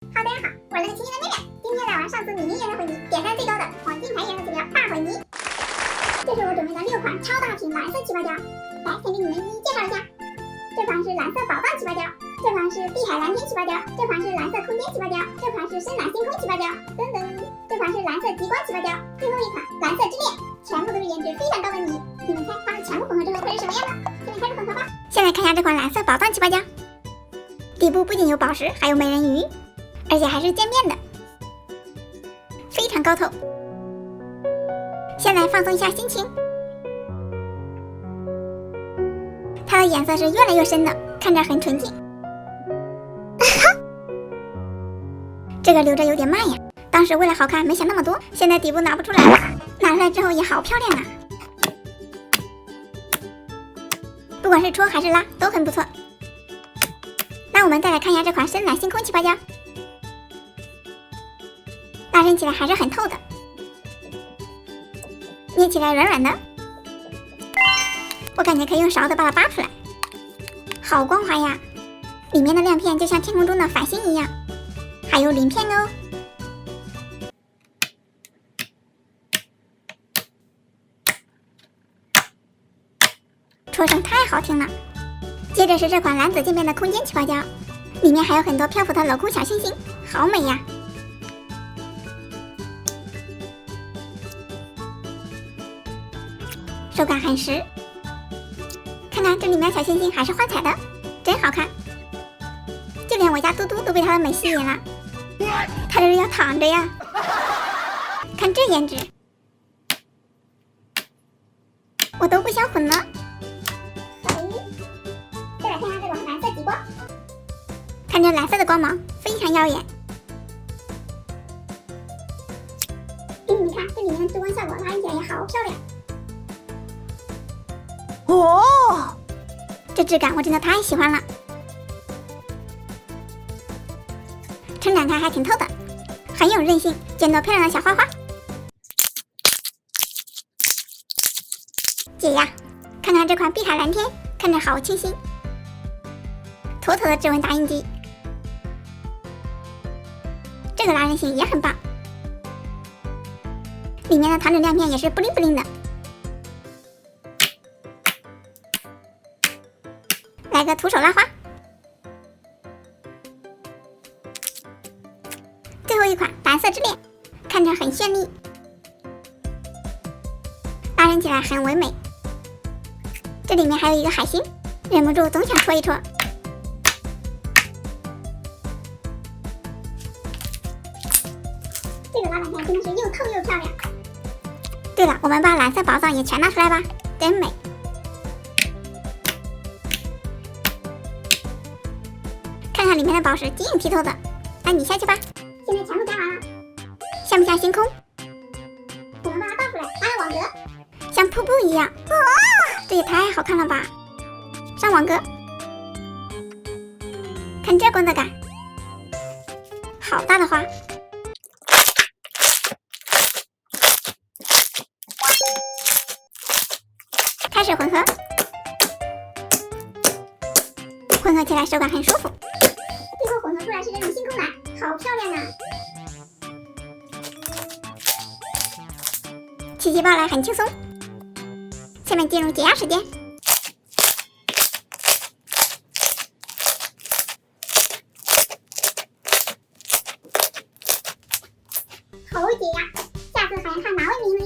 大家好，我是那个亲亲的面面。今天来玩上次米粒颜色混泥点赞最高的黄金牌颜色资料大混泥。这是我准备的6款超大瓶蓝色起泡胶，来先给你们一一介绍一下。这款是蓝色宝藏起泡胶，这款是碧海蓝天起泡胶，这款是蓝色空间起泡胶，这款是深蓝星空起泡胶，噔噔，这款是蓝色极光起泡胶，最后一款蓝色之恋，全部都是颜值非常高的泥。你们猜它们全部混合之后会是什么样的？现在开始混合吧。先来看一下这款蓝色宝藏起泡胶，底部不仅有宝石，还有美人鱼。而且还是渐变的，非常高透。先来放松一下心情。它的颜色是越来越深的，看着很纯净。这个留着有点慢呀，当时为了好看没想那么多，现在底部拿不出来了，拿出来之后也好漂亮啊！不管是戳还是拉都很不错。那我们再来看一下这款深蓝星空起泡胶。拉伸起来还是很透的，捏起来软软的，我感觉可以用勺子把它扒出来，好光滑呀！里面的亮片就像天空中的繁星一样，还有鳞片哦。戳声太好听了。接着是这款蓝紫渐变的空间起泡胶，里面还有很多漂浮的镂空小星星，好美呀！手感很实，看看这里面小星星还是幻彩的，真好看。就连我家嘟嘟都被它的美吸引了，它这是要躺着呀！看这颜值，我都不想混了。再来看看这种蓝色极光，看这蓝色的光芒非常耀眼。给你们看，这里面的珠光效果拉伸起来也好漂亮。哦，这质感我真的太喜欢了，撑展开还挺透的，很有韧性，剪到漂亮的小花花。解压，看看这款碧海蓝天，看着好清新，妥妥的指纹打印机。这个拉伸性也很棒，里面的糖纸亮片也是不灵不灵的。来个徒手拉花，最后一款蓝色之恋，看着很绚丽，拉伸起来很唯美。这里面还有一个海星，忍不住总想戳一戳。这个拉板片真的是又透又漂亮。对了，我们把蓝色宝藏也全拿出来吧，真美。看看里面的宝石晶莹剔透的，那你下去吧。现在全部加完了，像不像星空？我们把它倒出来，拉个网格，像瀑布一样。哇，这也太好看了吧！上网格，看这光泽感，好大的花。开始混合，混合起来手感很舒服。最后混合出来是这种星空蓝，好漂亮啊！起起泡来很轻松。下面进入解压时间。好解压，下次还要看哪位名